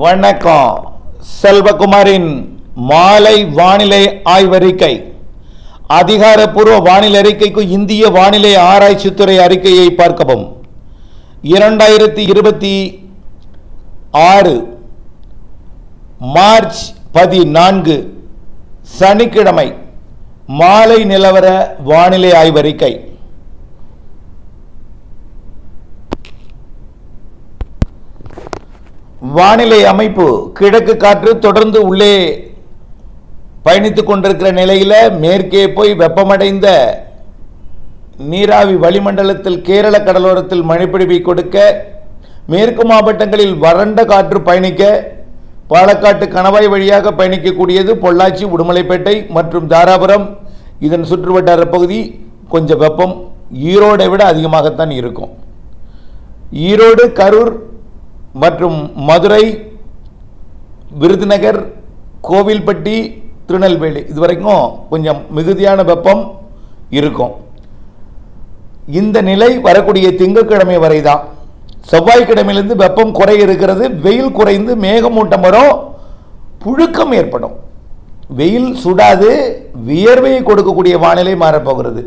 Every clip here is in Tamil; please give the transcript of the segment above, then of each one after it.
வணக்கம். செல்வகுமாரின் மாலை வானிலை ஆய்வறிக்கை. அதிகாரப்பூர்வ வானிலை அறிக்கைக்கு இந்திய வானிலை ஆராய்ச்சித்துறை அறிக்கையை பார்க்கவும். 2026 மார்ச் 14 சனிக்கிழமை மாலை நிலவர வானிலை ஆய்வறிக்கை. வானிலை அமைப்பு: கிழக்கு காற்று தொடர்ந்து உள்ளே பயணித்துக் கொண்டிருக்கிற நிலையில் மேற்கே போய் வெப்பமடைந்த நீராவி வளிமண்டலத்தில் கேரள கடலோரத்தில் மழைப்பொழிவை கொடுக்க, மேற்கு மாவட்டங்களில் வறண்ட காற்று பயணிக்க, பாலக்காட்டு கணவாய் வழியாக பயணிக்கக்கூடியது பொள்ளாச்சி, உடுமலைப்பேட்டை மற்றும் தாராபுரம், இதன் சுற்றுவட்டார பகுதி கொஞ்சம் வெப்பம் ஈரோடை விட அதிகமாகத்தான் இருக்கும். ஈரோடு, கரூர் மற்றும் மதுரை, விருதுநகர், கோவில்பட்டி, திருநெல்வேலி இதுவரைக்கும் கொஞ்சம் மிகுதியான வெப்பம் இருக்கும். இந்த நிலை வரக்கூடிய திங்கட்கிழமை வரை தான். செவ்வாய்க்கிழமையிலிருந்து வெப்பம் குறைய இருக்கிறது. வெயில் குறைந்து மேகமூட்டம் வரும், புழுக்கம் ஏற்படும். வெயில் சுடாது, வியர்வையை கொடுக்கக்கூடிய வானிலை மாறப்போகிறது.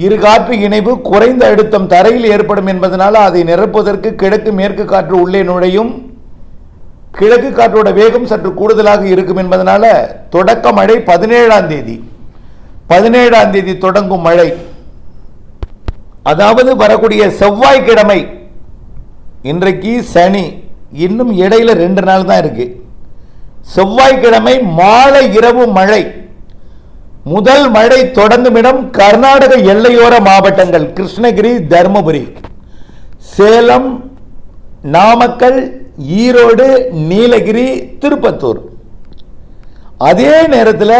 இரு காற்று இணைவு குறைந்த அழுத்தம் தரையில் ஏற்படும் என்பதனால அதை நிரப்புவதற்கு கிழக்கு மேற்கு காற்று உள்ளே நுழையும். கிழக்கு காற்றோட வேகம் சற்று கூடுதலாக இருக்கும் என்பதனால தொடக்க மழை 17ஆம் தேதி தொடங்கும் மழை. அதாவது வரக்கூடிய செவ்வாய்க்கிழமை, இன்றைக்கு சனி, இன்னும் இடையில 2 நாள் தான் இருக்கு. செவ்வாய்க்கிழமை மாலை இரவு மழை. முதல் மழை தொடங்கும் இடம் கர்நாடக எல்லையோர மாவட்டங்கள் கிருஷ்ணகிரி, தர்மபுரி, சேலம், நாமக்கல், ஈரோடு, நீலகிரி, திருப்பத்தூர். அதே நேரத்தில்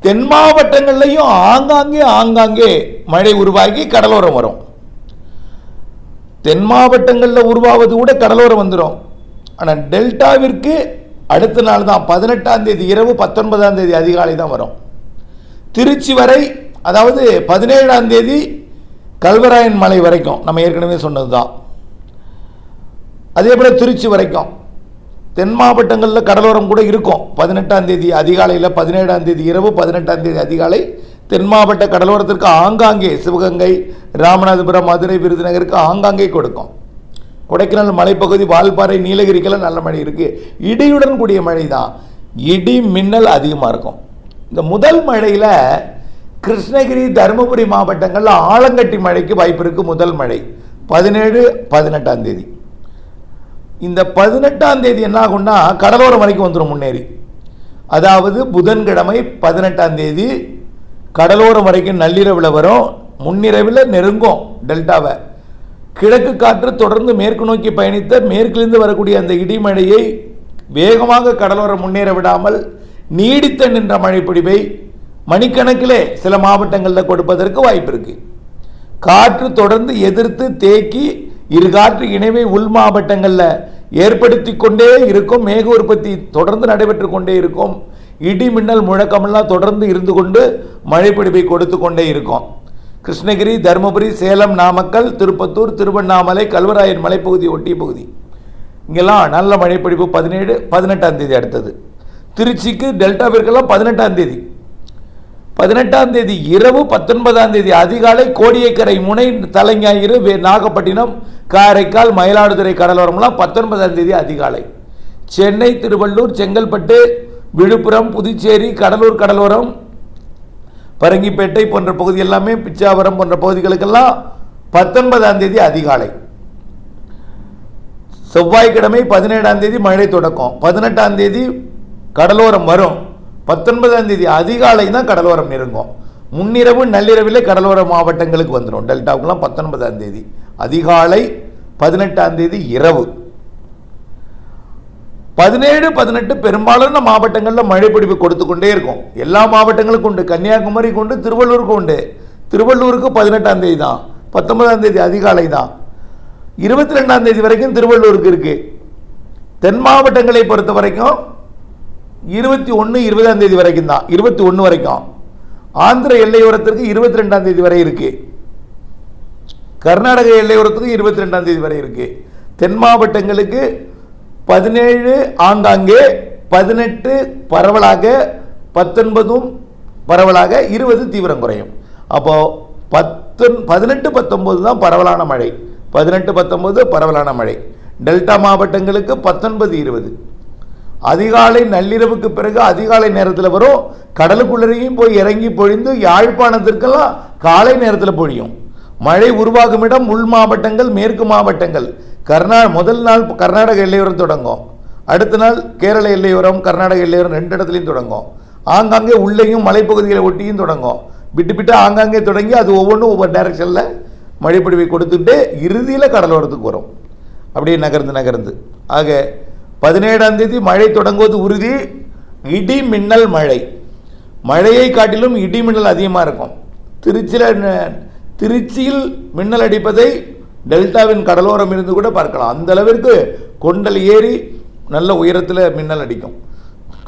தென் மாவட்டங்கள்லையும் ஆங்காங்கே மழை உருவாகி கடலோரம் வரும். தென் மாவட்டங்களில் உருவாவது கூட கடலோரம் வந்துடும். ஆனால் டெல்டாவிற்கு அடுத்த நாள் தான் 18ஆம் தேதி இரவு 19ஆம் தேதி அதிகாலை தான் வரும். திருச்சி வரை, அதாவது 17ஆம் தேதி கல்வராயன் மலை வரைக்கும் நம்ம ஏற்கனவே சொன்னது தான். அதே போல் திருச்சி வரைக்கும் தென் மாவட்டங்களில் கடலோரம் கூட இருக்கும். 18ஆம் தேதி அதிகாலையில், 17ஆம் தேதி இரவு, 18ஆம் தேதி அதிகாலை தென் மாவட்ட கடலோரத்திற்கு ஆங்காங்கே சிவகங்கை, ராமநாதபுரம், மதுரை, விருதுநகருக்கு ஆங்காங்கே கொடுக்கும். கொடைக்கானல் மலைப்பகுதி, வால்பாறை, நீலகிரிக்கெல்லாம் நல்ல மழை இருக்குது. இடியுடன் கூடிய மழை தான். இடி மின்னல் அதிகமாக இருக்கும். இந்த முதல் மழையில் கிருஷ்ணகிரி, தருமபுரி மாவட்டங்களில் ஆலங்கட்டி மழைக்கு வாய்ப்பு இருக்குது. முதல் மழை 17, 18ஆம் தேதி. இந்த 18ஆம் தேதி என்ன ஆகும்னா கடலோரம் வரைக்கும் வந்துடும் முன்னேறி. அதாவது புதன்கிழமை 18ஆம் தேதி கடலோரம் வரைக்கும் நள்ளிரவில் வரும். முன்னிரவில் நெருங்கும் டெல்டாவை. கிழக்கு காற்று தொடர்ந்து மேற்கு நோக்கி பயணித்த மேற்கிலிருந்து வரக்கூடிய அந்த இடிமழையை வேகமாக கடலோரம் முன்னேற விடாமல் நீடித்த நின்ற மழைப்பிடிவை மணிக்கணக்கிலே சில மாவட்டங்களில் கொடுப்பதற்கு வாய்ப்பு இருக்கு. காற்று தொடர்ந்து எதிர்த்து தேக்கி இரு காற்று இணைவை உள் மாவட்டங்களில் ஏற்படுத்தி கொண்டே இருக்கும். மேக உற்பத்தி தொடர்ந்து நடைபெற்று கொண்டே இருக்கும். இடி மின்னல் முழக்கமெல்லாம் தொடர்ந்து இருந்து கொண்டு மழைப்பிடிவை கொடுத்து கொண்டே இருக்கும். கிருஷ்ணகிரி, தருமபுரி, சேலம், நாமக்கல், திருப்பத்தூர், திருவண்ணாமலை, கல்வராயன் மலைப்பகுதி ஒட்டிய பகுதி இங்கெல்லாம் நல்ல மழைப்பிடிப்பு 17, 18ஆம் தேதி. அடுத்தது திருச்சிக்கு, டெல்டாவிற்கெல்லாம் 18ஆம் தேதி. 18ஆம் தேதி இரவு, 19ஆம் தேதி அதிகாலை கோடியக்கரை முனை, தலைஞாயிறு, நாகப்பட்டினம், காரைக்கால், மயிலாடுதுறை கடலோரம்லாம் 19ஆம் தேதி அதிகாலை. சென்னை, திருவள்ளூர், செங்கல்பட்டு, விழுப்புரம், புதுச்சேரி, கடலூர் கடலோரம், பரங்கிப்பேட்டை போன்ற பகுதி எல்லாமே, பிச்சாவரம் போன்ற பகுதிகளுக்கெல்லாம் 19ஆம் தேதி அதிகாலை. செவ்வாய்க்கிழமை 17ஆம் தேதி மழை தொடக்கம். 18ஆம் தேதி கடலோரம் வரும். 19ஆம் தேதி அதிகாலை தான் கடலோரம் நெருங்கும். முன்னிரவு நள்ளிரவில் கடலோர மாவட்டங்களுக்கு வந்துடும். டெல்டாவுக்குலாம் 19ஆம் தேதி அதிகாலை, 18ஆம் தேதி இரவு. 17, 18 பெரும்பாலான மாவட்டங்களில் மழைப்பிடிப்பு கொடுத்து கொண்டே இருக்கும். எல்லா மாவட்டங்களுக்கும் உண்டு. கன்னியாகுமரி உண்டு, திருவள்ளூருக்கு உண்டு. திருவள்ளூருக்கு 18ஆம் தேதி தான், 19ஆம் தேதி அதிகாலை தான். 22ஆம் தேதி வரைக்கும் திருவள்ளூருக்கு இருக்கு. தென் மாவட்டங்களை பொறுத்த வரைக்கும் 21, 20ஆம் தேதி வரைக்கும் தான். 21 வரைக்கும். ஆந்திர எல்லையோரத்திற்கு 22ஆம் தேதி வரை இருக்கு. கர்நாடக எல்லையோரத்துக்கு 22ஆம் தேதி வரை இருக்கு. தென் மாவட்டங்களுக்கு 17 ஆங்காங்கே, 18 பரவலாக, 19 பரவலாக, 20 தீவிரம் குறையும். அப்போது 18, 19 தான் பரவலான மழை. 18, 19 பரவலான மழை. டெல்டா மாவட்டங்களுக்கு 19, 20 அதிகாலை நள்ளிரவுக்கு பிறகு அதிகாலை நேரத்தில் வரும். கடலுக்குள்ளரையும் போய் இறங்கி பொழிந்து யாழ்ப்பாணத்திற்கெல்லாம் காலை நேரத்தில் பொழியும். மழை உருவாகும் இடம் உள் மாவட்டங்கள், மேற்கு மாவட்டங்கள். முதல் நாள் கர்நாடக எல்லையோரம் தொடங்கும், அடுத்த நாள் கேரள எல்லையோரம், கர்நாடக எல்லையோரம் 2 இடத்துலையும் தொடங்கும். ஆங்காங்கே உள்ளேயும் மலைப்பகுதிகளை ஒட்டியும் தொடங்கும். விட்டு விட்டு ஆங்காங்கே தொடங்கி அது ஒவ்வொன்றும் ஒவ்வொரு டைரக்ஷனில் மழைப்பொழிவை கொடுத்துட்டு இறுதியில் கடலோரத்துக்கு வரும். அப்படியே நகர்ந்து ஆக 17ஆம் தேதி மழை தொடங்குவது உறுதி. இடி மின்னல் மழை, மழையை காட்டிலும் இடி மின்னல் அதிகமாக இருக்கும். திருச்சியில் மின்னல் அடிப்பதை டெல்டாவின் கடலோரம் இருந்து கூட பார்க்கலாம். அந்த அளவிற்கு கொண்டல் ஏறி நல்ல உயரத்தில் மின்னல் அடிக்கும்.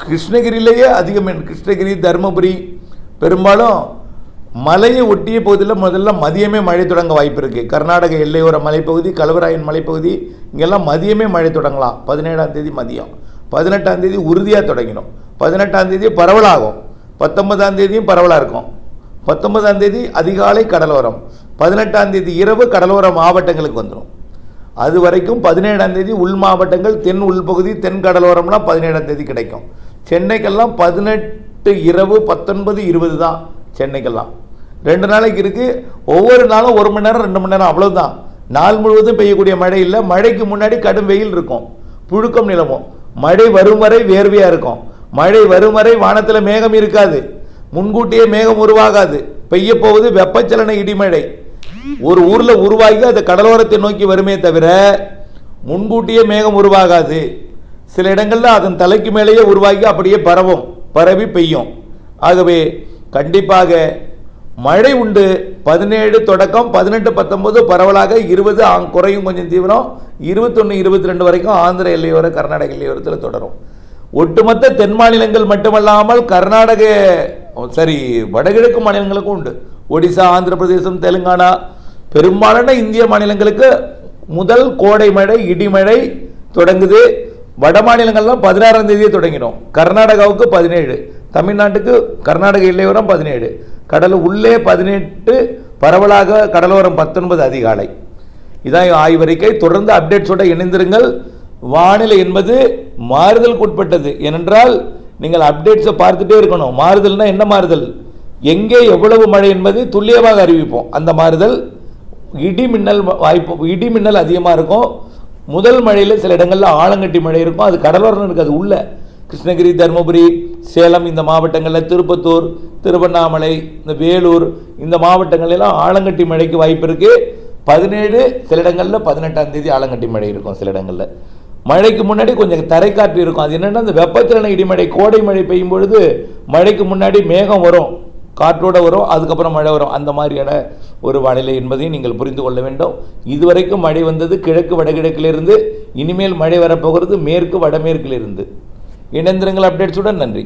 கிருஷ்ணகிரியிலேயே அதிகம். கிருஷ்ணகிரி, தருமபுரி பெரும்பாலும் மலையை ஒட்டிய பகுதியில் முதல்ல மதியமே மழை தொடங்க வாய்ப்பு இருக்குது. கர்நாடக எல்லையோர மலைப்பகுதி, கலவராயன் மலைப்பகுதி, இங்கெல்லாம் மதியமே மழை தொடங்கலாம். 17ஆம் தேதி மதியம், 18ஆம் தேதி உறுதியாக தொடங்கிடும். 18ஆம் தேதி பரவலாகும், 19ஆம் தேதியும் பரவலாக இருக்கும். 19ஆம் தேதி அதிகாலை கடலோரம், 18ஆம் தேதி இரவு கடலோர மாவட்டங்களுக்கு வந்துடும். அது வரைக்கும் 17ஆம் தேதி உள் மாவட்டங்கள், தென் உள்பகுதி, தென் கடலோரம்லாம் 17ஆம் தேதி கிடைக்கும். சென்னைக்கெல்லாம் 18 இரவு, 19, 20 தான் சென்னைக்கெல்லாம். 2 நாளைக்கு இருக்குது. ஒவ்வொரு நாளும் 1 மணி நேரம் 2 மணி நேரம் அவ்வளோதான். நாள் முழுவதும் பெய்யக்கூடிய மழை இல்லை. மழைக்கு முன்னாடி கடும் வெயில் இருக்கும், புழுக்கம் நிலவும். மழை வரும் வரை வேர்வையாக இருக்கும். மழை வரும் வரை வானத்தில் மேகம் இருக்காது, முன்கூட்டியே மேகம் உருவாகாது. பெய்ய போவது வெப்பச்சலன இடிமழை. ஒரு ஊரில் உருவாகி அது கடலோரத்தை நோக்கி வருமே தவிர முன்கூட்டியே மேகம் உருவாகாது. சில இடங்களில் அதன் தலைக்கு மேலேயே உருவாகி அப்படியே பரவி பெய்யும். ஆகவே கண்டிப்பாக மழை உண்டு. 17 தொடக்கம், 18, 19 பரவலாக, 20 குறையும் கொஞ்சம் தீவிரம், 21, 22 வரைக்கும் ஆந்திர எல்லையோர, கர்நாடக எல்லையோரத்தில் தொடரும். ஒட்டுமொத்த தென் மாநிலங்கள் மட்டுமல்லாமல் வடகிழக்கு மாநிலங்களுக்கும் உண்டு. ஒடிசா, ஆந்திர பிரதேசம், தெலுங்கானா, பெரும்பாலான இந்திய மாநிலங்களுக்கு முதல் கோடை மழை, இடிமழை தொடங்குது. வட மாநிலங்கள்லாம் 16ஆம் தேதியே தொடங்கிடும். கர்நாடகாவுக்கு 17, தமிழ்நாட்டுக்கு கர்நாடக எல்லையோரம் 17, கடல் உள்ளே 18, பரவலாக கடலோரம் 19 அதிகாலை. இதான் ஆய்வறிக்கை. தொடர்ந்து அப்டேட்ஸோட இணைந்திருங்கள். வானிலை என்பது மாறுதலுக்கு உட்பட்டது. ஏனென்றால் நீங்கள் அப்டேட்ஸை பார்த்துட்டே இருக்கணும். மாறுதல்னா என்ன மாறுதல், எங்கே எவ்வளவு மழை என்பதை துல்லியமாக அறிவிப்போம். அந்த மாறுதல் இடி மின்னல் அதிகமாக இருக்கும். முதல் மழையில் சில இடங்களில் ஆலங்கட்டி மழை இருக்கும். அது கடலோரம் இருக்காது, உள்ள கிருஷ்ணகிரி, தருமபுரி, சேலம் இந்த மாவட்டங்களில், திருப்பத்தூர், திருவண்ணாமலை, இந்த வேலூர் இந்த மாவட்டங்களெல்லாம் ஆலங்கட்டி மழைக்கு வாய்ப்பு இருக்குது. 17 சில இடங்களில், 18ஆம் தேதி ஆலங்கட்டி மழை இருக்கும். சில இடங்களில் மழைக்கு முன்னாடி கொஞ்சம் தரைக்காற்று இருக்கும். அது என்னென்னா இந்த வெப்பச்சலன இடிமழை, கோடை மழை பெய்யும் பொழுது மழைக்கு முன்னாடி மேகம் வரும், காற்றோடு வரும், அதுக்கப்புறம் மழை வரும். அந்த மாதிரியான ஒரு வானிலை என்பதையும் நீங்கள் புரிந்து கொள்ள வேண்டும். இதுவரைக்கும் மழை வந்தது கிழக்கு வடகிழக்கிலிருந்து, இனிமேல் மழை வரப்போகிறது மேற்கு வடமேற்கிலிருந்து. இணைந்திருங்கள் அப்டேட்ஸுடன். நன்றி.